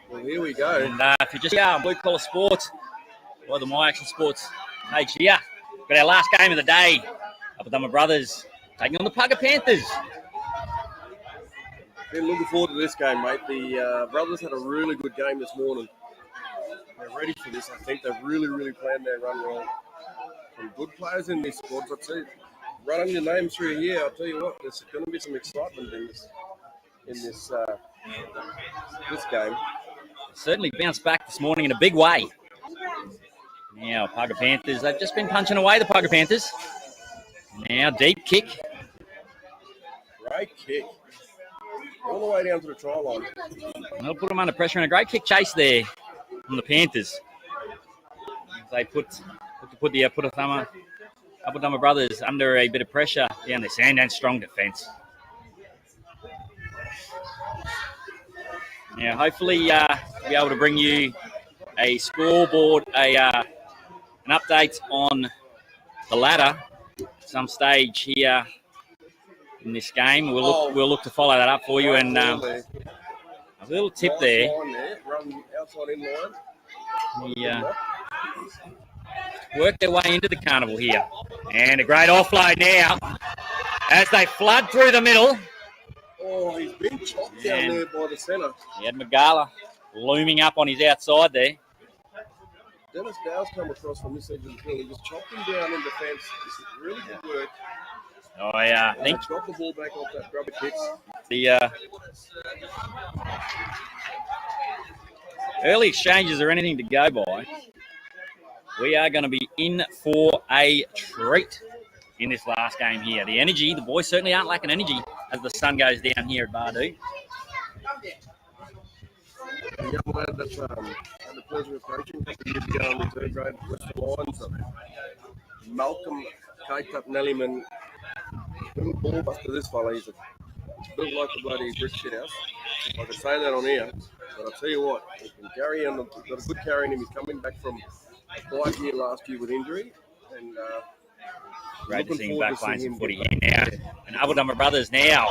Well, here we go. And if you're just here on Blue Collar Sports, or the My Action Sports page here, we've got our last game of the day. Apudthama Brothers taking on the Paga Panthers. Been looking forward to this game, mate. The brothers had a really good game this morning. They're ready for this. I think they've really planned their run well. Some good players in these squads. I'd say, running your name through here, I'll tell you what, there's going to be some excitement in this game. Certainly bounced back this morning in a big way. Now, Paga Panthers, they've just been punching away, the Paga Panthers. Now, deep kick. Great kick. All the way down to the try line. They'll put them under pressure, and a great kick chase there from the Panthers. They put the Apudthama Brothers under a bit of pressure down the sand and strong defence. Now, hopefully, we'll be able to bring you a scoreboard, an update on the ladder at some stage here in this game. We'll look to follow that up for you. And a little tip there. Run outside in line. Work their way into the carnival here. And a great offload now as they flood through the middle. Oh, he's been chopped down there by the centre. He had Magala looming up on his outside there. Dennis Dow's come across from this edge of the field. He just chopped him down in defence. This is really good work. Oh, yeah. I think got the ball back off that grubber kicks. The early exchanges are anything to go by. We are going to be in for a treat in this last game here. The energy, the boys certainly aren't lacking energy as the sun goes down here at Bardu. A young lad that had the pleasure of coaching a couple of years ago in the third grade at Western Lions, Malcolm Kaitap Nellyman. Good ball buster, this fella. He's built like a bloody brick shit house. I can say that on here, but I'll tell you what, he can carry him. He's got a good carry in him. He's coming back from a quiet year last year with injury, and great to see him back playing some footy here now. And Apudthama Brothers now.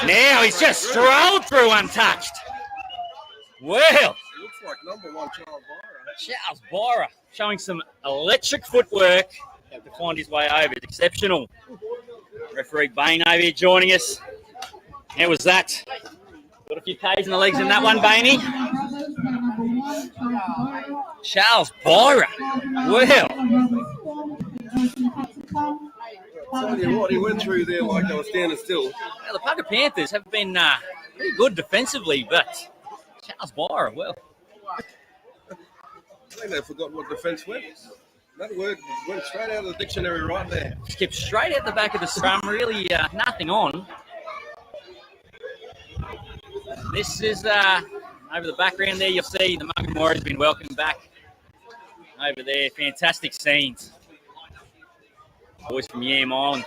Now he's just strolled through untouched. Well, it looks like number one Charles Byra showing some electric footwork to find his way over. It's exceptional. Referee Bain over here joining us. How was that? Got a few K's in the legs in that one, Bainey. Charles Byra. Well. I'll tell you what, he went through there like they were standing still. Well, the Paga Panthers have been pretty good defensively, but Charles Byra, well. I think they forgot what defence went. That word went straight out of the dictionary right there. Skipped straight out the back of the scrum, really nothing on. This is over the background there, you'll see the Muggen Warriors been welcomed back over there. Fantastic scenes. Boys from Yam Island.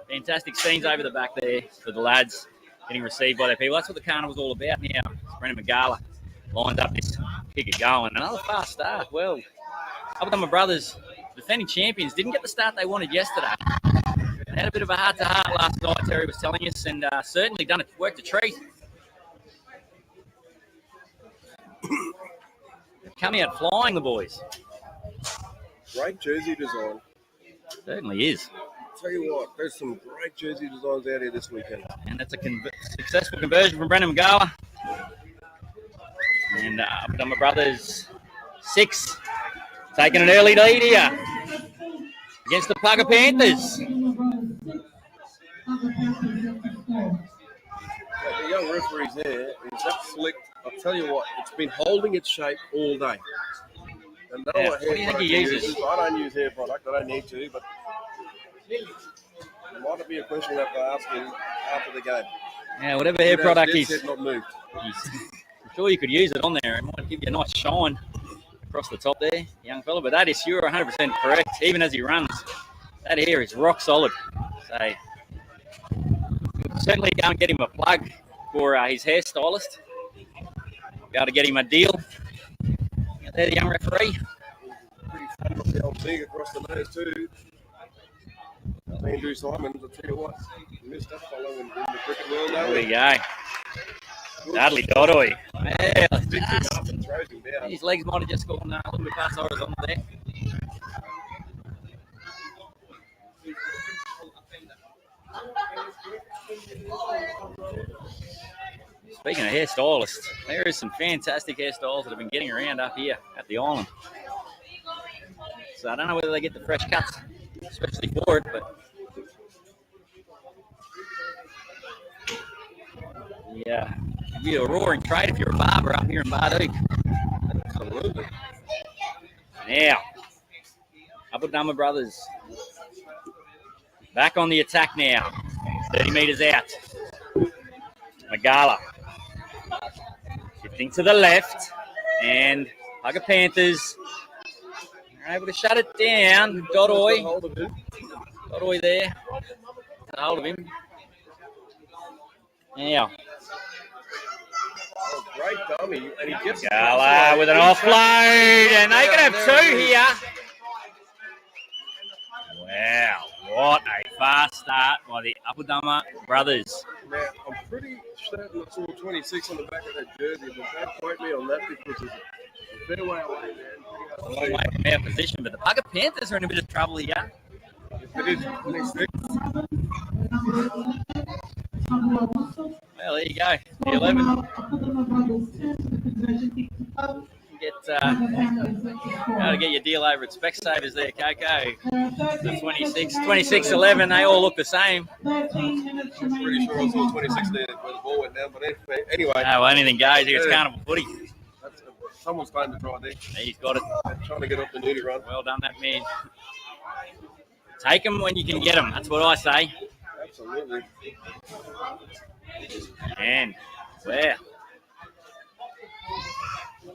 Fantastic scenes over the back there for the lads getting received by their people. That's what the carnival's all about now. Brendan Magala lined up this kick it going. Another fast start. Well, Apudthama Brothers, defending champions, didn't get the start they wanted yesterday. They had a bit of a heart-to-heart last night, Terry was telling us, and certainly done it, worked a treat. They've come out flying, the boys. Great jersey design. Certainly is. I'll tell you what, there's some great jersey designs out here this weekend. And that's a successful conversion from Brendan Magala. And Apudthama Brothers 6. Taking an early lead here against the Paga Panthers. The young referee's there. He's that slick. I'll tell you what, it's been holding its shape all day. And what do you think he uses? I don't use hair product. I don't need to, but it might be a question that they ask him after the game. Yeah, whatever hair product he's not moved. I'm sure you could use it on there. It might give you a nice shine across the top there, young fella. But that is, you're 100% correct. Even as he runs, that hair is rock solid. So we'll certainly go and get him a plug for his hairstylist. Be able to get him a deal. There, the young referee. Pretty fun of the old big across the nose too. Andrew Simons, I'll tell you what, he missed that fellow in the cricket world. There we go. Dudley Dodoy. Well, Picks him up and throws him down. his legs might have just gone a little bit past horizontal there. Speaking of hairstylists, there is some fantastic hairstyles that have been getting around up here at the island. So I don't know whether they get the fresh cuts, especially for it, but yeah, it'd be a roaring trade if you're a barber up here in Barduke. Absolutely. Now, Apudthama brothers back on the attack now. 30 metres out. Magala shifting to the left, and Paga Panthers are able to shut it down. Dodoy there. Got hold of him. Now, Great dummy, and he gets Magala with an offload, and they can have two here. Wow, what a fast start by the Apudthama brothers. Now, I'm pretty certain I saw 26 on the back of that jersey, but don't quote me on that because it's a fair way away, man. A long way from our position, but the Paga Panthers are in a bit of trouble here. It is 26. Well, there you go. The 11. Got to get your deal over at Specsavers there, Coco. The 26, 11, they all look the same. I'm pretty sure I saw 26 there where the ball went down, but anyway. No, anything goes here. It's carnival footy. Someone's playing the try there. He's got it. They're trying to get off the nudie run. Well done, that man. Take them when you can get them. That's what I say. Absolutely. And, well,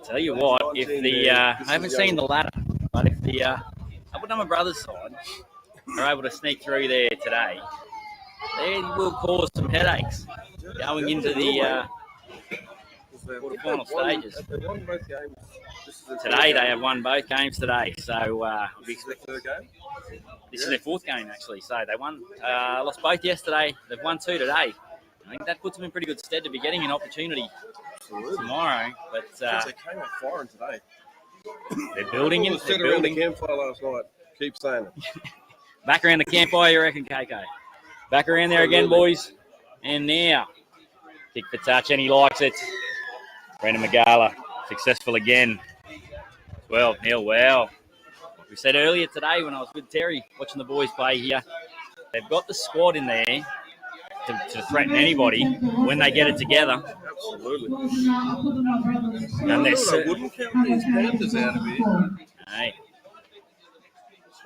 tell you what, if the, I haven't seen the ladder, but if the Apudthama brothers side are able to sneak through there today, they will cause some headaches going into the quarterfinal stages. Today they have won both games today, so this is their fourth game actually. So they won, lost both yesterday. They've won two today. I think that puts them in pretty good stead to be getting an opportunity tomorrow. But they came out firing today. They're building it. They're around the campfire last night. Keep saying it. Back around the campfire, you reckon, KK? Back around there again, boys. And now, kick for touch, and he likes it. Brendan Magala, successful again. 12-0, wow. Like we said earlier today when I was with Terry watching the boys play here, they've got the squad in there to threaten anybody when they get it together. Absolutely. And they're I wouldn't count these Panthers out of here. Hey.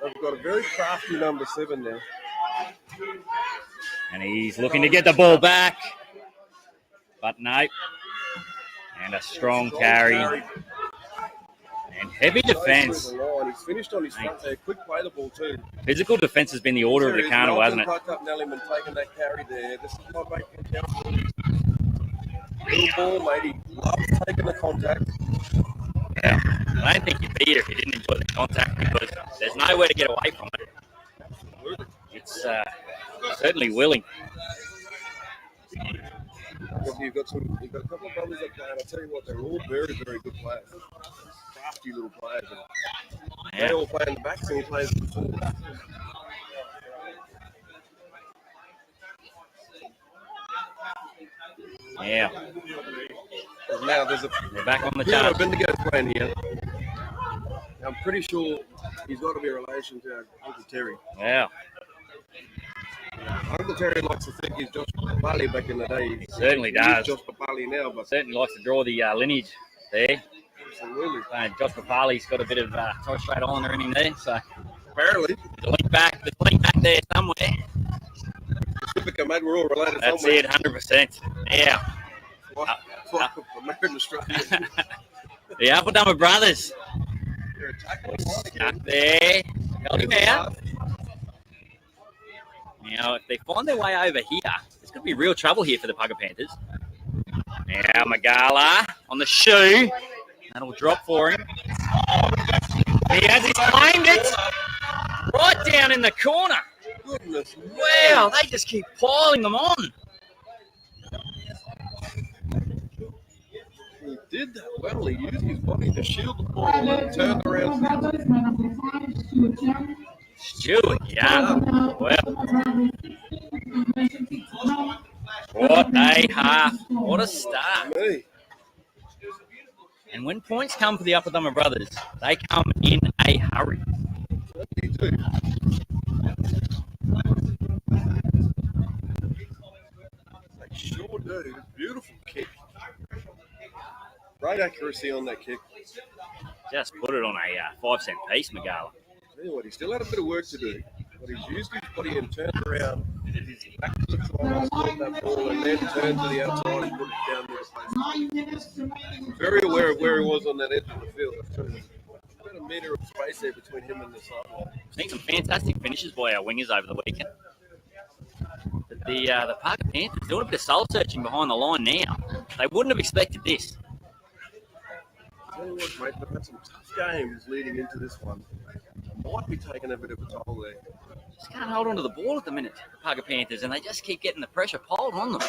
They've got a very crafty number 7 there. And he's looking to get the ball back. But no. And a strong carry. And heavy defence. He's finished on his front there. Quick play the ball too. Physical defence has been the order of the carnival, hasn't it? Up Nellyman taking that carry there. This is my mate from Council. Little ball, mate. He loves taking the contact. Yeah. I don't think you beat it if you didn't enjoy the contact because there's nowhere to get away from it. It's certainly willing. You've got a couple of brothers that play, and I'll tell you what, they're all very, very good players. Crafty little players. They all play in the backs and he plays in the forward. Yeah. Now they're back on the charge. charge. Bendigo's playing here. I'm pretty sure he's got to be a relation to Uncle Terry. Yeah. Uncle Terry likes to think he's Josh Papali back in the day. He certainly does. He's Josh Papali now, but certainly likes to draw the lineage there. Absolutely. Josh Papali's got a bit of Torres Strait Islander in him there, so apparently there's a link back there somewhere. Pacifica, mate, we're all related. That's somewhere. it, 100%. Yeah. American Australia. The Apudthama brothers. Stuck there. Held him out. Now, if they find their way over here, there's going to be real trouble here for the Paga Panthers. Now, Magala on the shoe. That'll drop for him. He has claimed it. Right down in the corner. Goodness. Wow, they just keep piling them on. He did that well. He used his body to shield the ball and turned around. Stuart Young. Well, what a half. What a start. Me. And when points come for the Apudthama brothers, they come in a hurry. He do. They sure do. Beautiful kick. Great accuracy on that kick. Just put it on a 5-cent piece, Magala. Tell you what, he still had a bit of work to do. But he's used his body and turned around. His back to the try, caught that ball, and then turned to the outside and put it down to the place. Very aware of where he was on that edge of the field. About a metre of space there between him and the sideline. Seen some fantastic finishes by our wingers over the weekend. But the Paga Panthers doing a bit of soul searching behind the line now. They wouldn't have expected this. Tell you what, mate, they've had some tough games leading into this one. Might be taking a bit of a toll there. Just can't hold on to the ball at the minute, the Paga Panthers, and they just keep getting the pressure piled on them.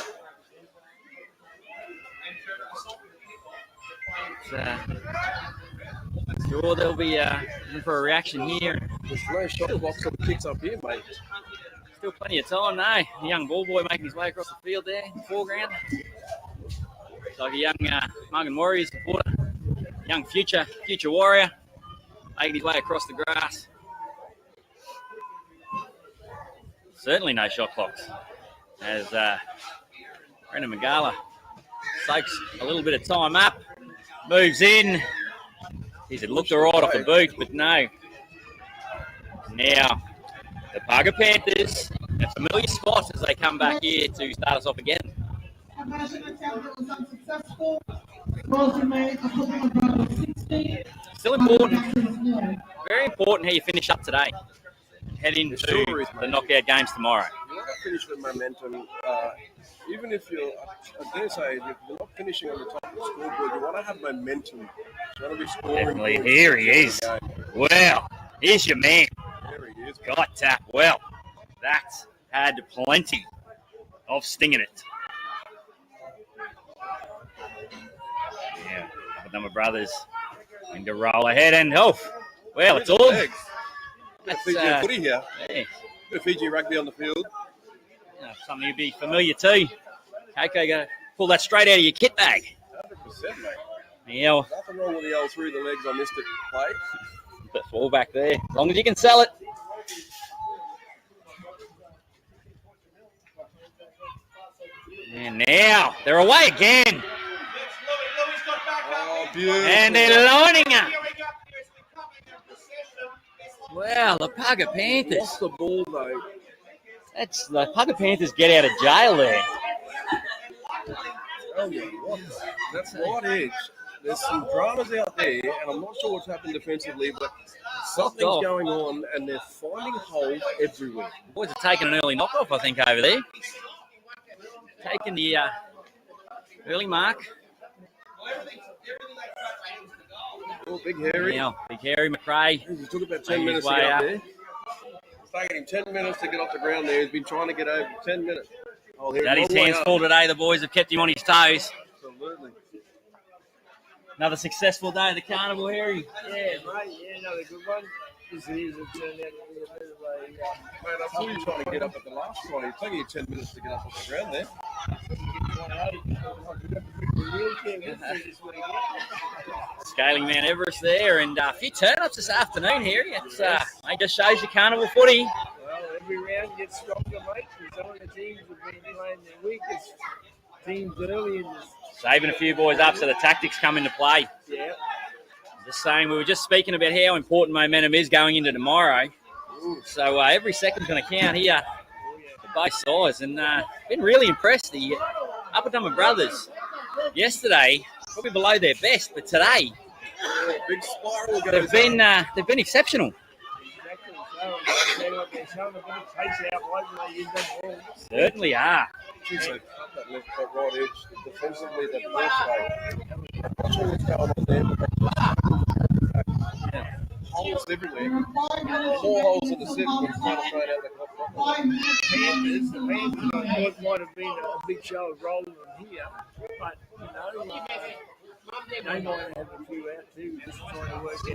Sure, they'll be looking for a reaction here. There's no shot blocks on the kicks up here, mate. Still plenty of time, no. The young ball boy making his way across the field there in the foreground. It's like a young Margan Warriors supporter, young future warrior, making his way across the grass. Certainly no shot clocks. As Brendan Magala soaks a little bit of time up, moves in. He said looked all right off the boot, but no. Now, the Paga Panthers, a familiar spot as they come back here to start us off again. Still important, very important how you finish up today. Head into the knockout games tomorrow. You want to finish with momentum, even if you're, I dare say, if you're not finishing on the top of the scoreboard, you want to have momentum. You want to be scoring. Definitely, here he is. Well, here's your man. There he is. Got tap. Well, that had plenty of sting in it. Yeah, Apudthama brothers into roll ahead and well, it's all. That's PGA footy here. Yeah. Bit of Fiji rugby on the field. Something you'd be familiar to. Keiko, got to pull that straight out of your kit bag. 100%, mate. Yeah. Nothing wrong with the old through the legs on this play. But fall back there. As long as you can sell it. And now they're away again. Oh, beautiful. And they're lining up. Well, the Paga Panthers. Lost the ball, though. That's the Paga Panthers get out of jail there. Oh, yeah. That's right edge. There's some dramas out there, and I'm not sure what's happened defensively, but something's going on, and they're finding holes everywhere. The boys are taking an early knockoff, I think, over there. Taking the early mark. Oh, Big Harry. Now, Big Harry McRae. He took about 10 minutes to get up there. It's taken him 10 minutes to get off the ground there. He's been trying to get over 10 minutes. Oh, Daddy's hands full today. The boys have kept him on his toes. Absolutely. Another successful day of the carnival, Harry. Yeah, mate. Yeah, another good one. This year's turned out to be a bit of a... Mate, I saw you trying to get up at the last one. It's taking you 10 minutes to get up off the ground there. Scaling Mount Everest there, and a few turn-ups this afternoon, Harry. It's it just shows you carnival footy. Well, every round gets stronger, mate. Some of the teams have been playing their weakest teams early in this. Saving a few boys up so the tactics come into play. Yeah. Just saying, we were just speaking about how important momentum is going into tomorrow. So every second's going to count here for both sides. And been really impressed. The Apudthama brothers yesterday, probably below their best, but today Big spiral goes they've been exceptional. Certainly are. Jeez, they cut that left foot right edge. Defensively, they're today. I'm not sure what's going on there, but holes everywhere. 4 holes in the set when trying to throw it out the clock. The Panthers, I thought might have been a big show of rolling on here, but They might have a few out too, just trying to work out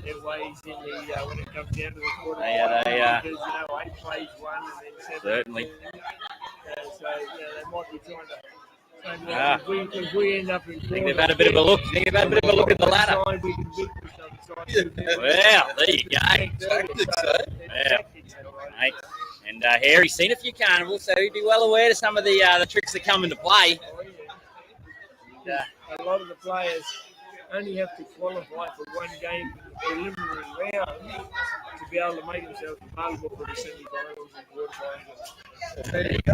their ways in the when it comes down to the quarter. They because 8 plays 1 and then 7. certainly. So they might be trying to. If we end up in I think they've had a bit of a look. Think they've had a bit of a look at the ladder. We can beat this Well, there you go. Yeah. Mate. And Harry's seen a few carnivals, so he'd be well aware of some of the tricks that come into play. A lot of the players only have to qualify for one game preliminary round to be able to make themselves available for the semi-finals and quarterfinals. There you go.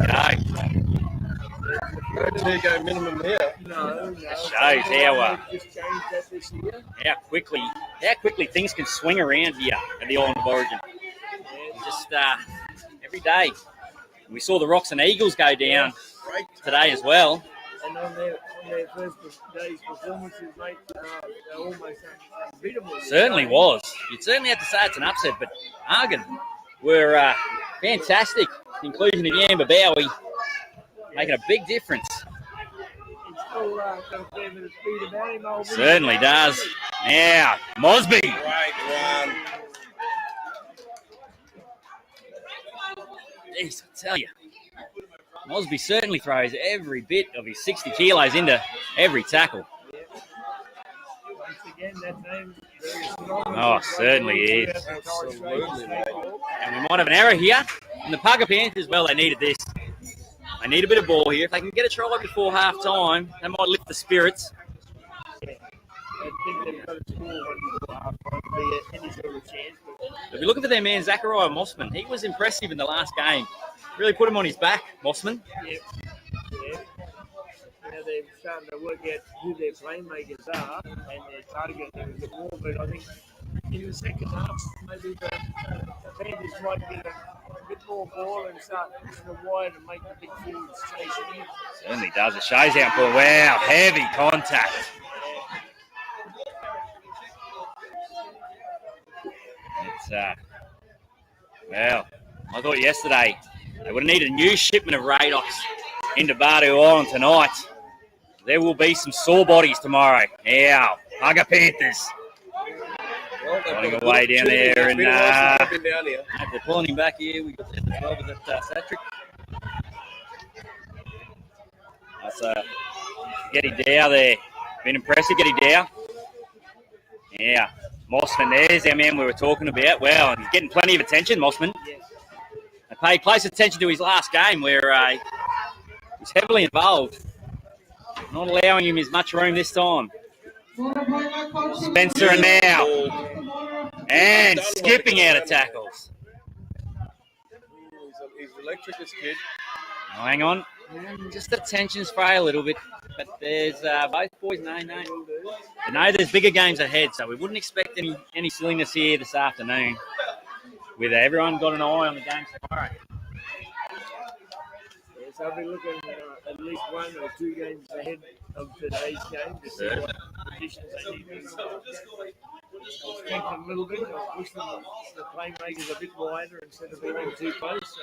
No 2-game minimum here. No. That shows Just changed that this year. how quickly things can swing around here at the Island of Origin. Just every day. We saw the Rocks and Eagles go down today as well. And on their first day's performances, mate, they're almost unbeatable. Certainly was. You'd certainly have to say it's an upset, but Argon were fantastic. The inclusion of Yamba Bowie making a big difference. He's still got a fair bit of speed about him. Certainly does. Now, Mosby. Great one. Jeez, I tell you. Mosby certainly throws every bit of his 60 kilos into every tackle. Once again, that name very strong. Oh, certainly is. Absolutely, mate. And we might have an error here. And the Paga Panthers, well, they needed this. They need a bit of ball here. If they can get a try before half-time, they might lift the spirits. I think they've got to score one before half-time to be any sort of chance. If you're looking for their man, Zachariah Mossman, he was impressive in the last game. Really put him on his back, Mossman. Yeah. They're starting to work out who their playmakers are and their target a bit more. But I think in the second half, maybe the Panthers might get a bit more ball and start pushing the wide and make the big forwards chase it in. Certainly does. It shows how important. Wow, heavy contact. It's, well, I thought yesterday they would have needed a new shipment of Radox into Bardo Island tonight. There will be some sore bodies tomorrow. Now, Paga Panthers. Running away down there, and they're pulling him back here. We got the 12 of that Satrick. That's Getty Dow there. Been impressive, Getty Dow. Yeah, Mossman, there's our man we were talking about. Well, he's getting plenty of attention, Mossman. They paid close attention to his last game where he was heavily involved. Not allowing him as much room this time. Spencer and now. And skipping out of tackles. He's electric, this kid. Oh, hang on. Just the tension's fray a little bit. But there's both boys know. They know there's bigger games ahead, so we wouldn't expect any silliness here this afternoon. With everyone got an eye on the game tomorrow. Yes, I'll be looking at least 1 or 2 games ahead of today's game to see what conditions they need to strengthen a little bit. I'll push the playmakers a bit wider instead of being too close.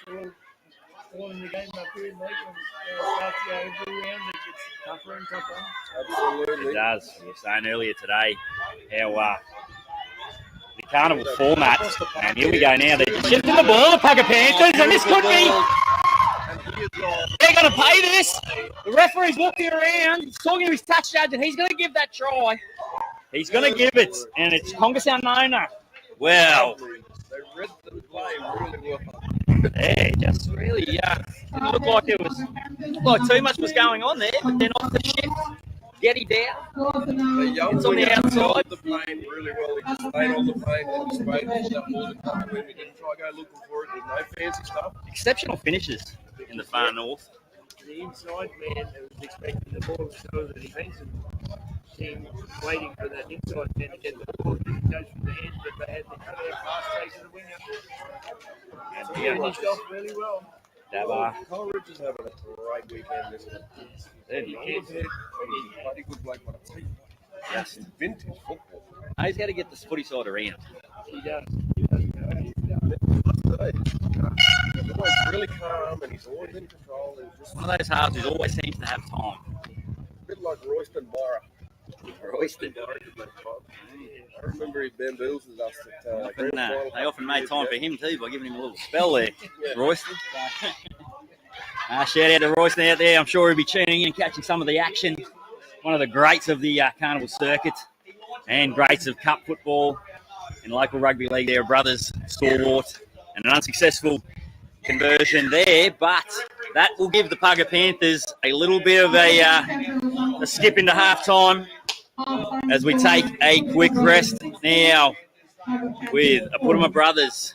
So all in the game up here, mate, and starts every round it gets tougher and tougher. Absolutely. It does. We were saying earlier today how the carnival format, and here we go now. They're shifting the ball, the Paga Panthers, and this could be. They're going to pay this. The referee's walking around. He's talking to his touch judge, and he's going to give that try. He's going to give it, and it's Congress Unknown. Well, They read the play really well. they just really didn't look like too much was going on there, but then off the shift, Getty down. It's on the outside. The plane really well. He just stayed on the plane and just waited for that ball to come in. He didn't try to go looking for it. There's no fancy stuff. Exceptional finishes in the far north. The inside man that was expecting the ball to go to the defensive team, waiting for that inside man to get the ball. It didn't go through the hands, but they had the cut out pass taking the winger. And he finished off really well. Coleridge is having a great weekend, isn't it? Bloody good bloke, but I tell you, just vintage football. He's got to get this footy side around. He does. He's always really calm and he's always in control. And just One of those halves who always seems to have time. a bit like Royston Borough. Royston. I remember he bamboozled us at grand final. They often made time for him too by giving him a little spell there, Royston. Shout out to Royston out there. I'm sure he'll be tuning in and catching some of the action. One of the greats of the carnival circuit and greats of cup football and local rugby league there, brothers, stalwart, and an unsuccessful conversion there, but that will give the Paga Panthers a little bit of a skip into halftime as we take a quick rest now with Apudthama brothers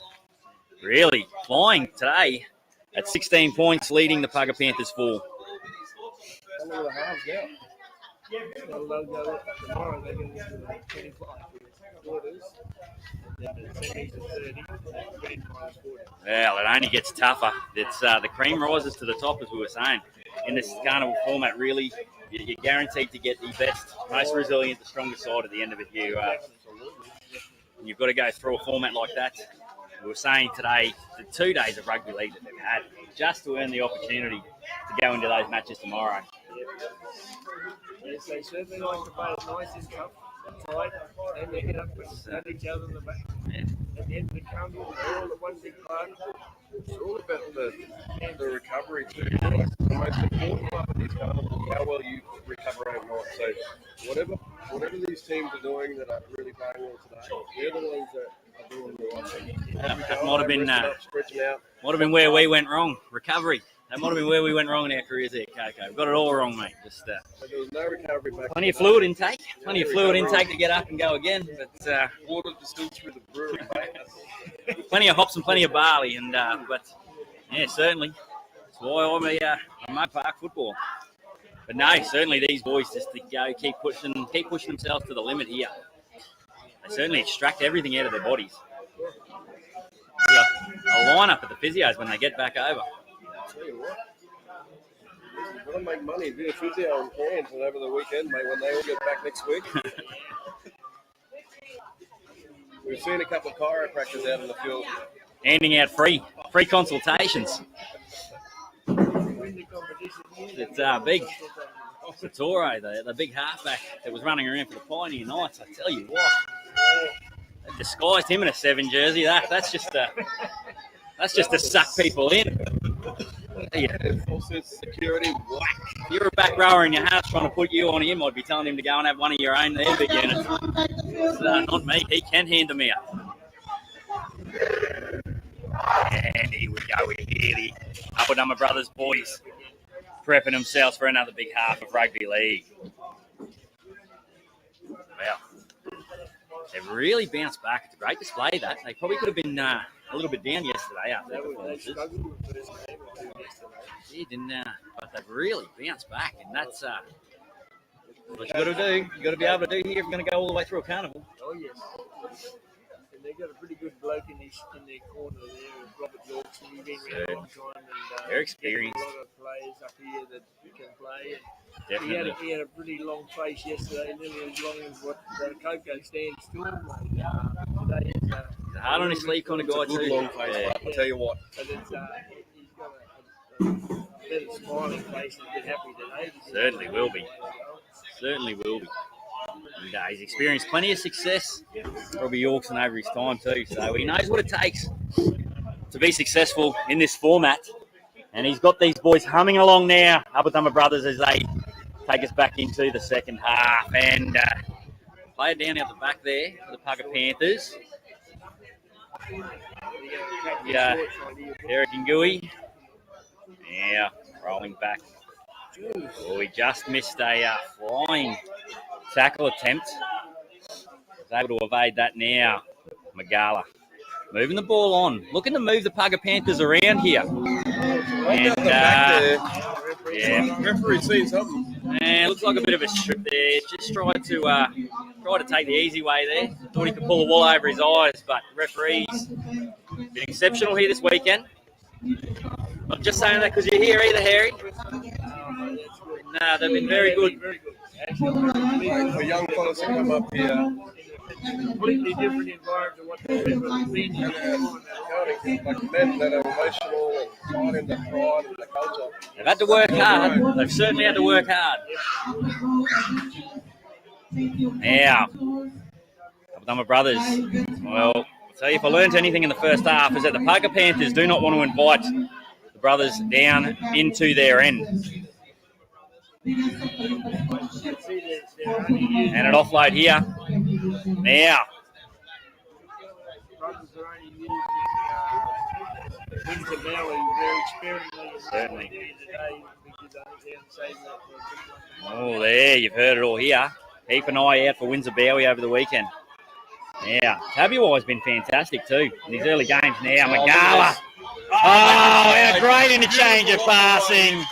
really flying today at 16 points, leading the Paga Panthers 4. Well, it only gets tougher. It's the cream rises to the top, as we were saying. In this carnival format, really, you're guaranteed to get the best, most resilient, the strongest side at the end of it. You've got to go through a format like that. We were saying today, the 2 days of rugby league that they've had, just to earn the opportunity to go into those matches tomorrow. Yes, they certainly like to play it nice and tough, tight, and they get up at each other in the back. Yeah. At the end of the carnival, they're all at one big club. It's all about the recovery too. Like, the most important part of these carnivals is how well you recover overnight. So whatever these teams are doing that are really playing well today, they're the ones that are doing the right thing. That might have been stretching out. Might have been where we went wrong. Recovery. That might have been where we went wrong in our careers there, Coco. We've got it all wrong, mate. Just there was no recovery back. plenty of fluid intake. Plenty of fluid intake to get up and go again. But water distilled through the brewery, mate. Plenty of hops and plenty of barley. And but yeah, certainly that's why I'm a park football. But no, certainly these boys just to go keep pushing themselves to the limit here. They certainly extract everything out of their bodies. Yeah, a line up at the physios when they get back over. Tell you what, you've got to make money, be a physio in Cairns, and over the weekend, mate, when they all get back next week. We've seen a couple of chiropractors out in the field. Handing out free consultations. It's big. Satoro, the big halfback that was running around for the Pioneer Knights, I tell you what. They disguised him in a 7 jersey. That's just to suck people in. Yeah. Security, whack. If you're a back rower in your house trying to put you on him, I'd be telling him to go and have one of your own there, big units. Not me. He can hand them out. And here we go. We hear the Apudthama brothers boys prepping themselves for another big half of rugby league. Well, they've really bounced back. It's a great display, that. They probably could have been a little bit down yesterday after their performances. They didn't, but they've really bounced back, and that's what you got to do. You got to be able to do here if you're going to go all the way through a carnival. Oh yes, and they've got a pretty good bloke in their corner there, Robert Yorkson. He's been around a long time, and they're experienced. A lot of players up here that can play. And definitely. He had a pretty long face yesterday, nearly as long as what Coco stands still. Today is hard on his sleeve kind of guy too. Long face, yeah. I'll tell you what. But it's, he's got a better smiling face and a bit happy today. Certainly will be. Certainly will be. And he's experienced plenty of success. Robbie Yorkson over his time too, so he knows what it takes to be successful in this format. And he's got these boys humming along now, Apudthama brothers, as they take us back into the second half. And player down out the back there for the Paga Panthers. Yeah, Eric Ngui. Yeah, rolling back. Oh, we just missed a flying tackle attempt. He's able to evade that now. Magala moving the ball on, looking to move the Paga Panthers around here. And yeah, referee sees something. And looks like a bit of a strip there. Just tried to take the easy way there. Thought he could pull the wool over his eyes, but referees been exceptional here this weekend. Not just saying that because you're here either, Harry. No, they've been very good. For young fellas to come up here. Completely different environment to what they've been in. Like men that are emotional and finding the pride and the culture. They've had to work hard. They've certainly had to work hard. Now, Apudthama brothers. Well, I'll tell you, if I learned anything in the first half, is that the Paga Panthers do not want to invite the brothers down into their end. And an offload here. Now. Brothers are only using Windsor Valley very sparingly. Certainly. Today because I think they're saving that for a big one. Oh, there, you've heard it all here. Keep an eye out for Windsor Bowie over the weekend. Yeah, Tabuai's been fantastic too in these early games now. Magala. Oh, and a great interchange of passing.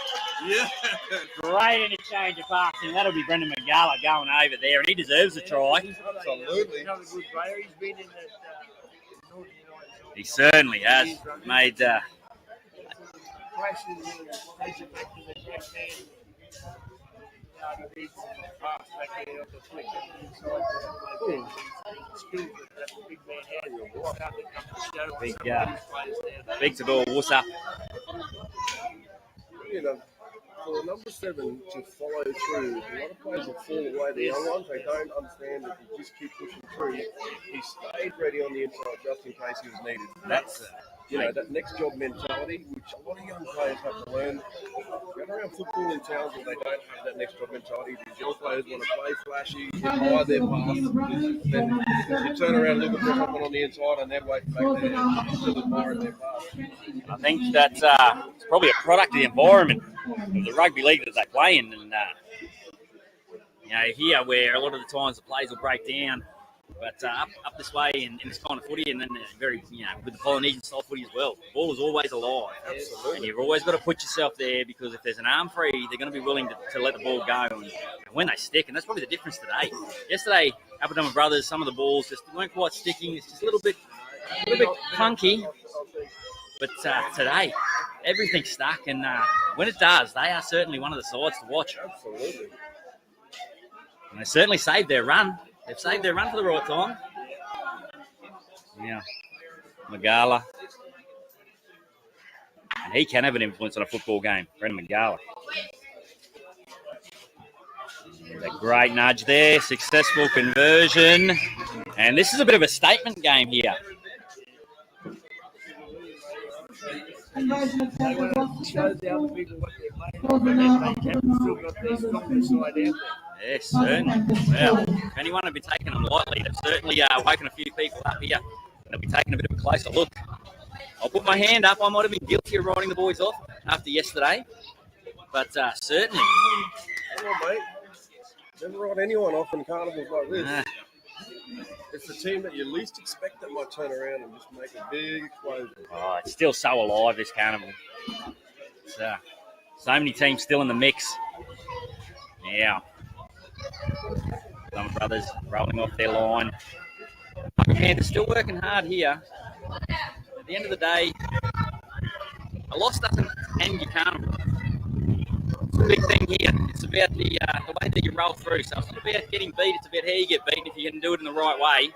Yeah. Great interchange of passing. That'll be Brendan Magala going over there, and he deserves a try. Absolutely. Another good player. He's been in that Northern United. He certainly has made... Flashes and takes it back to the back hand. He beats the pass back there on the flick on the inside. Skills that the big man has. Starting to come to show. Big, Some of these players now. big to do a wussa. You know, for the number 7 to follow through, a lot of players will fall away. The young ones, they don't understand that you just keep pushing through. He stayed ready on the inside just in case he was needed. That's, that next job mentality, which a lot of young players have to learn. Going around football in towns where they don't have that next job mentality. These young players want to play flashy, hide their pass, then you turn around looking for something on the inside and they're waiting back there to admire their pass. I think that's it's probably a product of the environment of the rugby league that they play in. And, here where a lot of the times the plays will break down, but up this way in this kind of footy, and then very, with the Polynesian style footy as well, the ball is always alive. Absolutely. And you've always got to put yourself there because if there's an arm free, they're going to be willing to let the ball go. And when they stick, and that's probably the difference today. Yesterday, Apudthama brothers, some of the balls just weren't quite sticking. It's just a little bit clunky. But today, everything stuck, and when it does, they are certainly one of the sides to watch. Absolutely. And they certainly saved their run. They've saved their run for the right time. Yeah. Magala. And he can have an influence on a football game, Brendan Magala. A great nudge there, successful conversion. And this is a bit of a statement game here. They want to show the other people what they're playing on, but then they haven't still got their stronger side out there. Yes, certainly. Well, if anyone had been taking them lightly, they've certainly woken a few people up here. And they'll be taking a bit of a closer look. I'll put my hand up. I might have been guilty of writing the boys off after yesterday. But certainly. Come on, mate. Never write anyone off in carnivals like this. It's the team that you least expect that might turn around and just make a big explosion. Oh, it's still so alive, this carnival. It's, so many teams still in the mix. Now, some brothers rolling off their line. Panthers still working hard here. At the end of the day, a loss doesn't end your carnival. It's a big thing here. It's about the way that you roll through. So it's not about getting beat. It's about how you get beaten if you can do it in the right way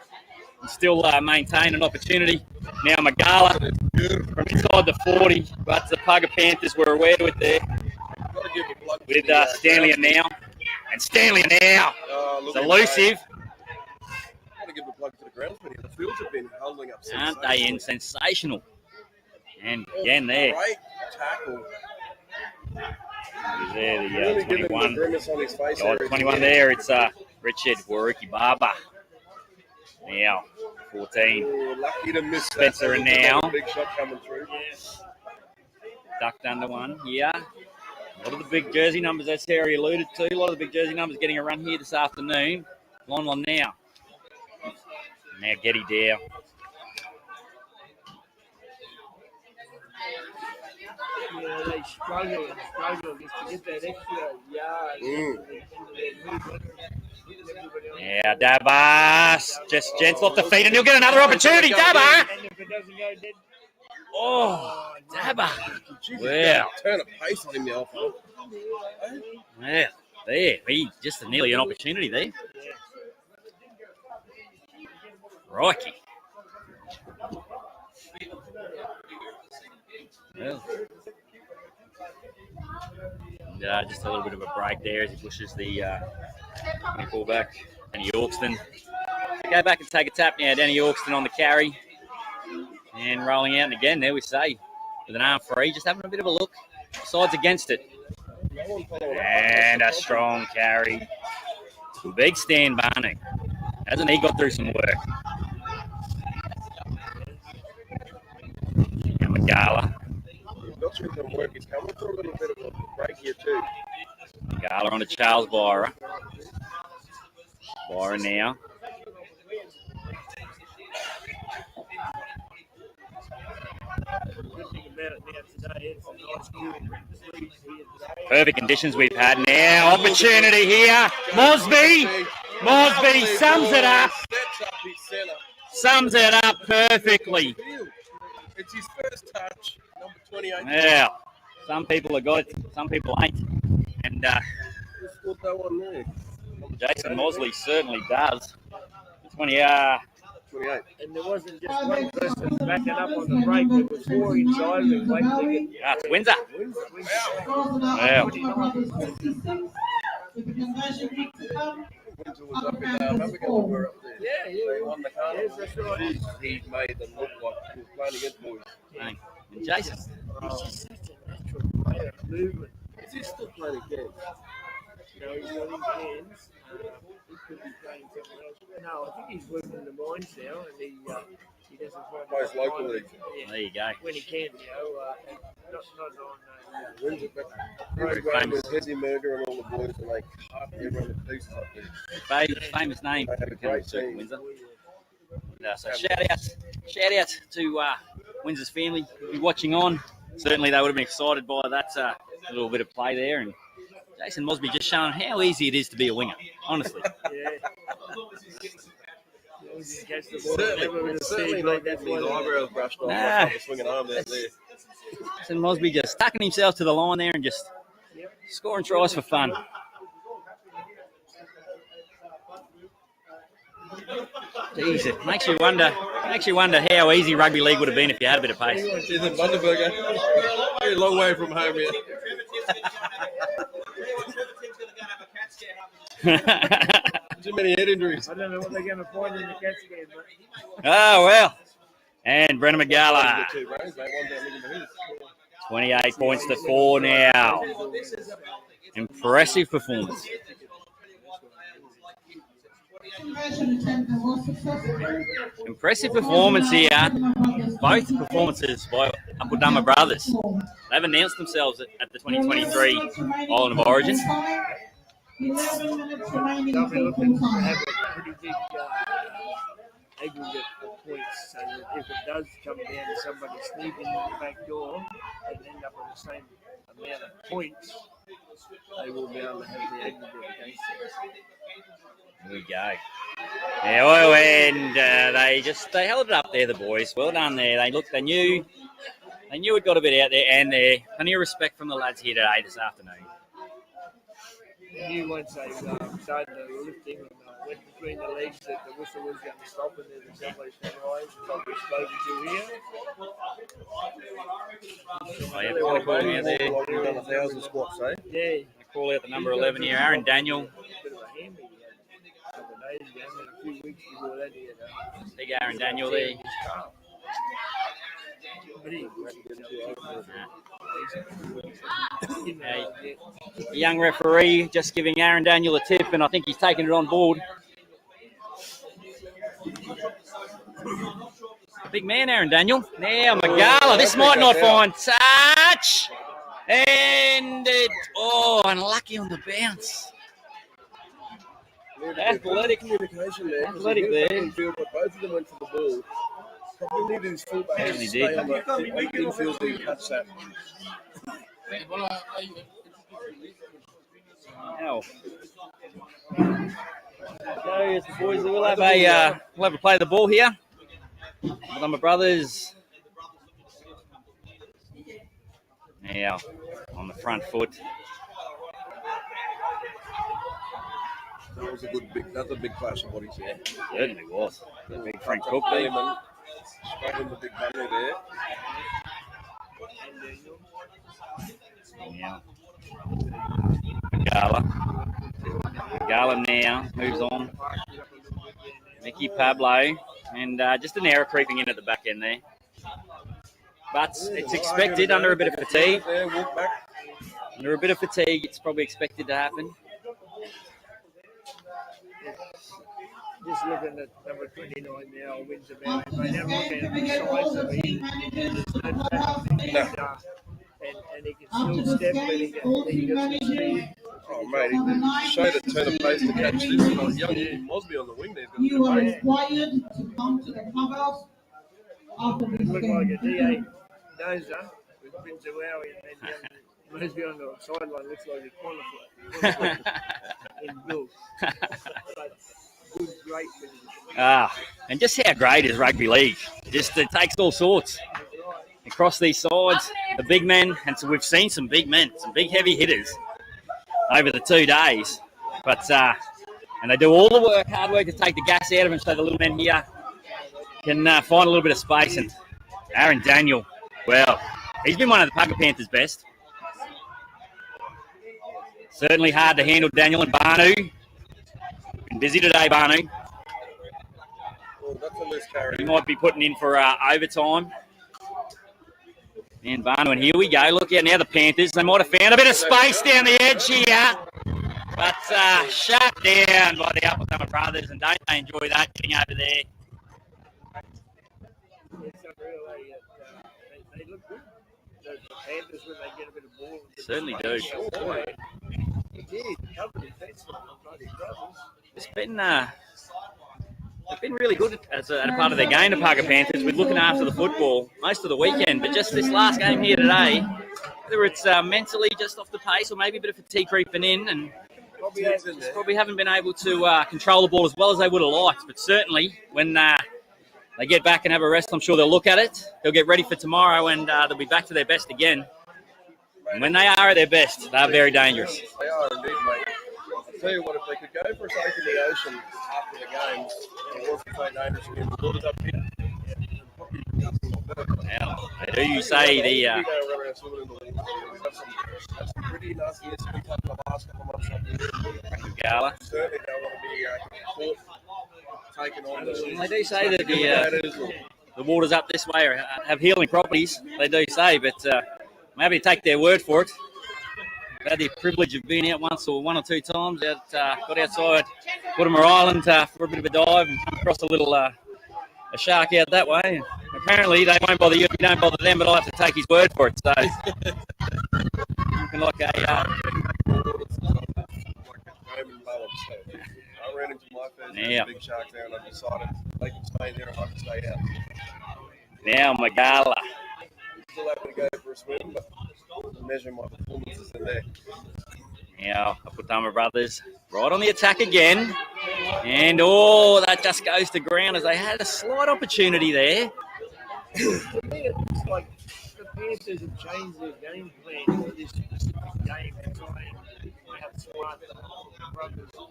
and still maintain an opportunity. Now Magala from inside the 40, but the Paga Panthers were aware to it there with Stanley and now. And Stanley now. It's elusive. Got to give a plug to the groundsman here. The fields have been holding up. Aren't they in sensational? And again there. Great tackle. There, Really the giving 21. the grimace on his face. The 21 there. It's Richard Waruki Barber. Now 14. Oh, lucky to miss Spencer that. and now. Big shot coming through. Ducked under one here. A lot of the big jersey numbers, as Harry alluded to, a lot of the big jersey numbers getting a run here this afternoon. Line one now. Now Getty Dow. Yeah, they struggle just to get that extra yard into their movement. Yeah, Dabas. Just gents off the feet, and he'll get another opportunity. Dabba. And if it doesn't go dead, Oh, Dabba. Wow. Turn a pace on him now. Well, there. He just nearly an opportunity there. Crikey. Well, just a little bit of a break there as he pushes the fullback, Danny Yorkston. Go back and take a tap now. Danny Yorkston on the carry. And rolling out, and again, there we say, with an arm free, just having a bit of a look. Sides against it. And a strong carry. Big Stan Barney. Hasn't he got through some work? And Magala. Got through some work. He's coming through a little bit of a break here too. Magala on to Charles Byra. Byra now. Perfect conditions we've had now. Opportunity here. Mosby sums it up. Sums it up perfectly. It's his first touch, number 28. Yeah. Some people have got it, some people ain't. And Just that one there. Jason Mosley certainly does. 28. And there wasn't just one person backing up on the break. There was four inside of waiting. That's Windsor. Wow. Windsor was up in Abigail. We're up there. Yeah. They won the carnival. Yes, that's right. He made them look like he was playing against boys. And Jason. He's just such a natural player. Movement. Is he still playing again? No, he's got his hands. He could be playing something else. No, I think he's working in the mines now, and he doesn't find Plays locally. There you go. when he can, not on. Windsor, but very great with Hezzy Murder and all the boys, and they cut everyone to pieces up there. Famous name. They had a great team. Windsor. So shout out to Windsor's family who'll be watching on. Certainly they would have been excited by that little bit of play there. And Jason Mosby just showing how easy it is to be a winger, honestly. Yeah. Certainly not getting his eyebrows brushed off Nah. like swinging arm out there. Jason Mosby just tucking himself to the line there and just scoring tries for fun. Jeez, it makes you wonder how easy rugby league would have been if you had a bit of pace. He's in Bundaberg. Very long way from home here. Too many head injuries. I don't know what they're going to find in the Cats game, mate. Oh, well. And Brennan Magala. 28 points to 4 now. Impressive performance. Impressive performance here. Both performances by Apudthama brothers. They've announced themselves at the 2023 Island of Origin. 11 minutes remaining They'll of be looking to full time. have a pretty big aggregate of points, so that if it does come down to somebody sneaking in the back door and end up with the same amount of points, they will be able to have the aggregate against them. Here we go. Yeah, well, and they held it up there, the boys. Well done there. They knew it got a bit out there, and plenty of respect from the lads here today this afternoon. I knew once they started the lifting and went between the legs that the whistle was going to stop, and then somebody penalised, probably spoken to here. Oh, yeah, they're calling out there. We've done 1,000 squats, eh? Yeah. They call out the number 11 here, Aaron Daniel. Bit of a hammy a couple of days ago, and a few weeks before that he had Big Aaron Daniel there. Hey, the young referee just giving Aaron Daniel a tip, and I think he's taking it on board. Big man, Aaron Daniel. Now Magala. This might not find touch. And unlucky on the bounce. Athletic communication there. Athletic there. Infield, but both of them went for the ball. Probably needed his fullback to Certainly stay did. on the infield to catch that. Now, so yes, the boys, we'll have a play of the ball here. With my brothers. Now on the front foot. That was another big clash of what he's here. Certainly was. The big Frank Cook there. Straight in the big bunny there. Yeah. Gala now moves on. Mickey Pablo, and just an error creeping in at the back end there. But it's expected under a bit of fatigue. Under a bit of fatigue, it's probably expected to happen. Just looking at number 29 now, wins about him. They never look at the size of him. And he can still step, but he can speed. Oh, mate, he showed a turn of pace to catch this. Young Mosby on the wing there. You are required to come to the clubhouse after It this looked like a game. D8 dozer with Prince Wowie, and then Mosby on the sideline looks like a qualifier in blue. But good, great finish. And just how great is rugby league? Just it takes all sorts across these sides. The big men, and so we've seen some big men, some big heavy hitters over the 2 days. But and they do all the work, hard work to take the gas out of them, so the little men here can find a little bit of space. And Aaron Daniel, well, he's been one of the Paga Panthers' best. Certainly hard to handle, Daniel. And Barnu, been busy today, Barnu. Well, that's a loose carry. He might be putting in for overtime. And Barnu, and here we go. Look out now, the Panthers. They might have found a bit of space down the edge here. But shut down by the Apudthama brothers. And don't they enjoy that, getting over there. It's unreal. They look good. The Panthers, when they get a bit of ball. Certainly do. He did. Covered his face with the bloody brothers. It's been they've been really good as a part of their game, the Paga Panthers, with looking after the football most of the weekend. But just this last game here today, whether it's mentally just off the pace or maybe a bit of fatigue creeping in, and probably haven't been able to control the ball as well as they would have liked. But certainly when they get back and have a rest, I'm sure they'll look at it. They'll get ready for tomorrow, and they'll be back to their best again. And when they are at their best, they're very dangerous. They are indeed, mate. I'll tell you what, if they could go for a take in the ocean after the games, it wasn't so dangerous again. The water's up here. Now, they do say the Have some pretty nasty incidents over the last couple of months up here. Gala. Certainly they want to be caught, taken on. They do say that the waters up this way have healing properties. They do say, but I'm happy to take their word for it. I've had the privilege of being out one or two times. Got outside Apudthama Island for a bit of a dive and come across a little a shark out that way. And apparently they won't bother you if you don't bother them, but I'll have to take his word for it. So looking like a I ran into my first big shark there, and I decided they can stay there and I can stay out. now Magala. Still able to go for a swim, but measure my performances in there. Now Apudthama brothers right on the attack again, and that just goes to ground as they had a slight opportunity there. To me, it's like the Panthers have changed their game plan for this specific game and try and outsmart the brothers. For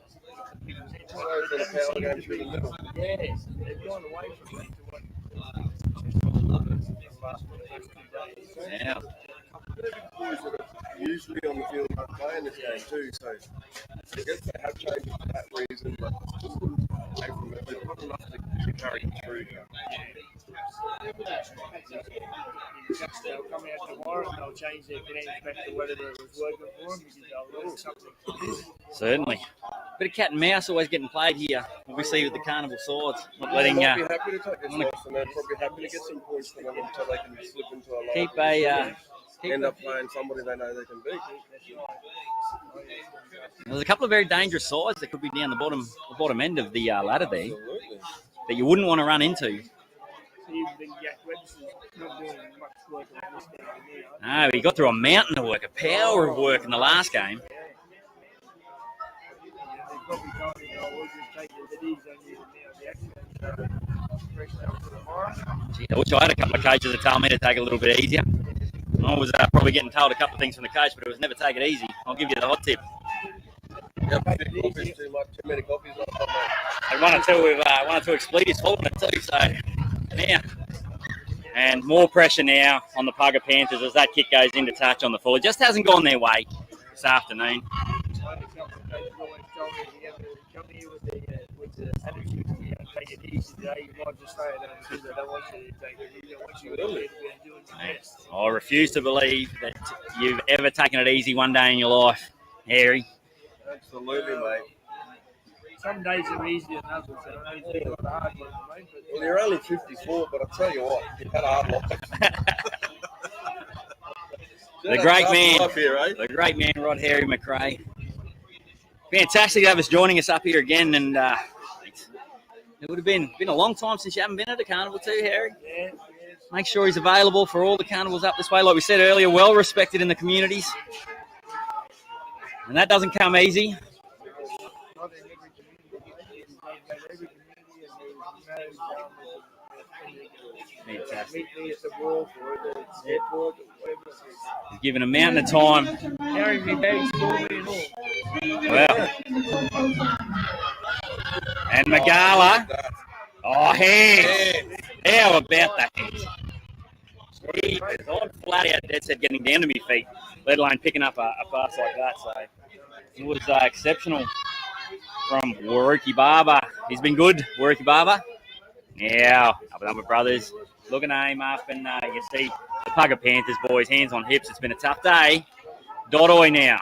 the power game through the middle. Yes, they've gone away from that to what last 2 days. Yeah. Boys that are usually on the field aren't playing this game too, so I guess they have changed for that reason, but just wouldn't take from it. They've got enough to carry them through. They'll come out tomorrow and they'll change their plans back to whatever it was working for them because they'll learn something from this. Certainly. Bit of cat and mouse always getting played here, obviously with the carnival sides. Not letting They'll be happy to take this loss, and they're probably happy to get some points from them until they can slip into a line. End up playing somebody they know they can beat. There's a couple of very dangerous sides that could be down the bottom end of the ladder there. Absolutely. That you wouldn't want to run into. Even Jack Webster's not doing much work on this game now. No, he got through a mountain of work, a power of work in the last game. They probably told him, we'll just take it easy on you now. Gee, I wish I had a couple of coaches that told me to take it a little bit easier. I was probably getting told a couple of things from the coach, but it was never take it easy. I'll give you the hot tip. Yep, big coffee's too much, too many coffees on top of And one or two expletives falling it too, so now. And more pressure now on the Paga Panthers as that kick goes into touch on the full. It just hasn't gone their way this afternoon. always told me if you ever come here with the attitude to take it easy today, you might just stay at home because I don't want you to take it easy. I want you to be doing your best. I refuse to believe that you've ever taken it easy one day in your life, Harry. Absolutely, mate. Some days are easier than others, and I know you've got a hard one, mate. Well, you're only 54, but I tell you what, you've had a hard life. The great man, here, eh? the great man, Rod Harry McRae. Fantastic to have us joining us up here again, and it would have been a long time since you haven't been at a carnival too, Harry. Yeah, Make sure he's available for all the carnivals up this way. Like we said earlier, well respected in the communities, and that doesn't come easy. not in every community, but every community and Fantastic. meet me at the wharf or at the airport or whatever it is. He's given a mountain of time. Carrying me bags for me and all. Well, and Magala. Oh, hands. How about the hands? I'm flat out dead set getting down to my feet, let alone picking up a pass like that. So it was exceptional from Waruki Barber. He's been good, Waruki Barber. Now, Apudthama brothers looking at him up, and you see the Paga Panthers boys, hands on hips. It's been a tough day. Dodoi now.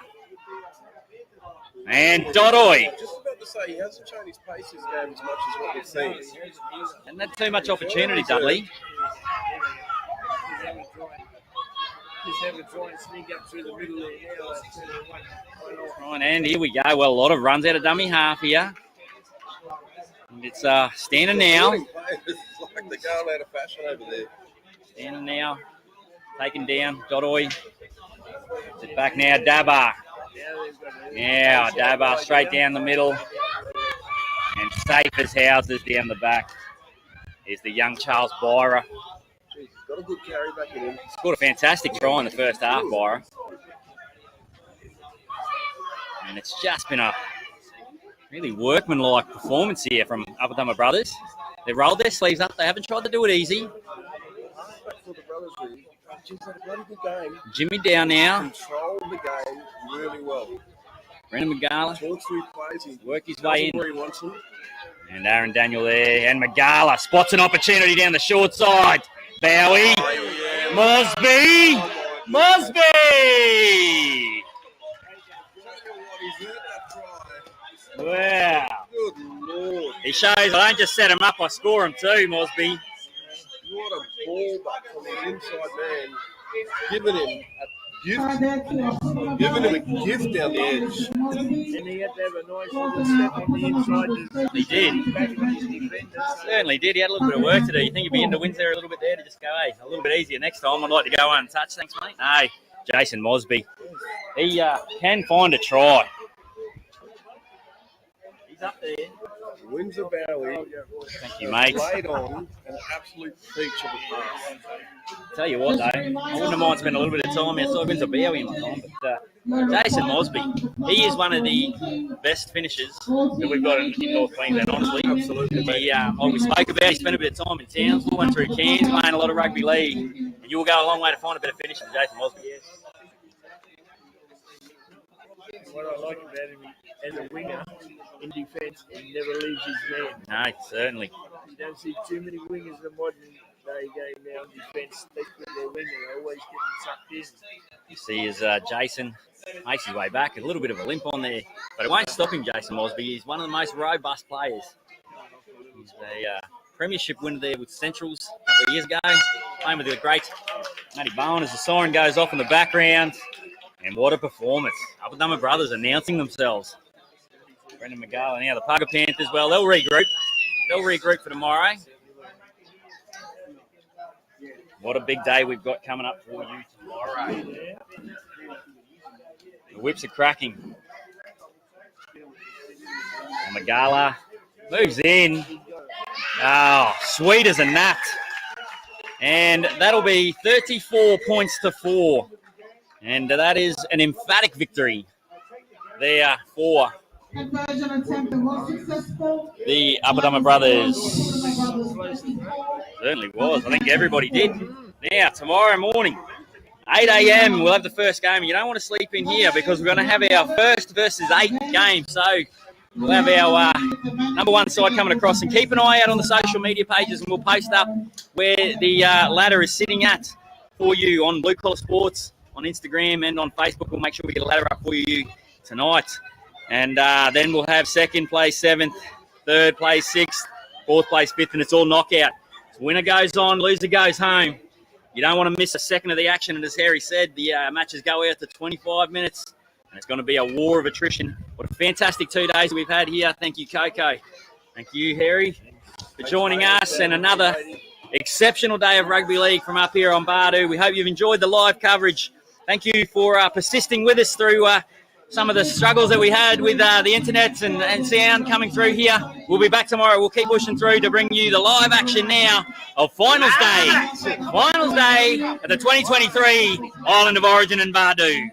And Dodoi. Just about to say, he hasn't shown his pace his game as much as what we've seen. And that's too much opportunity, Dudley. Just have a try and sneak up through the middle there now. Right, and here we go. Well, a lot of runs out of dummy half here. And it's standing now. It's like they're going out of fashion over there. Standing now. Taken down. Dodoi. Sit back now. Dabba. Now, Dabba straight down the middle. And safe as houses down the back is the young Charles Byra. He's got a good carry back in him. Scored a fantastic try in the first half, Byra. And it's just been a really workmanlike performance here from Apudthama brothers. They rolled their sleeves up. They haven't tried to do it easy. For the brothers, really. Just had a bloody good game. Jimmy down now. Controlled the game really well. Brendan Magala Talks through plays. He worked his way in. where he wants him. And Aaron Daniel there. And Magala spots an opportunity down the short side. Bowie. Mosby. Mosby. Wow. Good Lord. He shows I don't just set him up, I score him too, Mosby. What a ball back from the inside man. Giving him a gift down the edge. And he had to have a nice little step on the inside. He did. Back of his defenders. Certainly did. He had a little bit of work to do. You think he'd be in the wins there a little bit there to just go, hey, a little bit easier next time. I'd like to go untouched. Thanks, mate. No, Jason Mosby. He can find a try. He's up there. Windsor Bowie. Thank you, mate. Played on an absolute peach of a pass. Tell you what, though, I wouldn't mind spending a little bit of time outside Windsor Bowie in my time, but Jason Mosby, he is one of the best finishers that we've got in North Queensland, honestly. Absolutely. He, we spoke about, he spent a bit of time in Townsville, went through Cairns, playing a lot of rugby league, and you will go a long way to find a better finisher than Jason Mosby. What I like about him, as a winger in defence, he never leaves his man. No, certainly. You don't see too many wingers in the modern day game now in defence, especially their winger. They're always getting sucked in. You see as Jason makes his way back, a little bit of a limp on there, but it won't stop him, Jason Mosby. He's one of the most robust players. He's a premiership winner there with Centrals a couple of years ago, playing with the great Matty Bowen as the siren goes off in the background. And what a performance. Apudthama brothers announcing themselves. Brendan Magala. Now the Paga Panthers, well, they'll regroup. They'll regroup for tomorrow. What a big day we've got coming up for you tomorrow. The whips are cracking. And Magala moves in. Oh, sweet as a nut. And that'll be 34 points to 4. And that is an emphatic victory there for the Apudthama brothers. Certainly was. I think everybody did. Now, tomorrow morning, 8 a.m. we'll have the first game. You don't want to sleep in here because we're going to have our first versus 8 game. So we'll have our number one side coming across, and keep an eye out on the social media pages, and we'll post up where the ladder is sitting at for you on Blue Collar Sports, on Instagram and on Facebook. We'll make sure we get a ladder up for you tonight. And then we'll have second place 7th, third place 6th, fourth place 5th, and it's all knockout. So winner goes on, loser goes home. You don't want to miss a second of the action. And as Harry said, the matches go out to 25 minutes. And it's going to be a war of attrition. What a fantastic 2 days we've had here. Thank you, Coco. Thank you, Harry, for joining us. And another exceptional day of rugby league from up here on Bardu. We hope you've enjoyed the live coverage. Thank you for persisting with us through some of the struggles that we had with the internet and sound coming through here. We'll be back tomorrow. We'll keep pushing through to bring you the live action now of Finals Day. Finals Day at the 2023 Island of Origin in Bardu.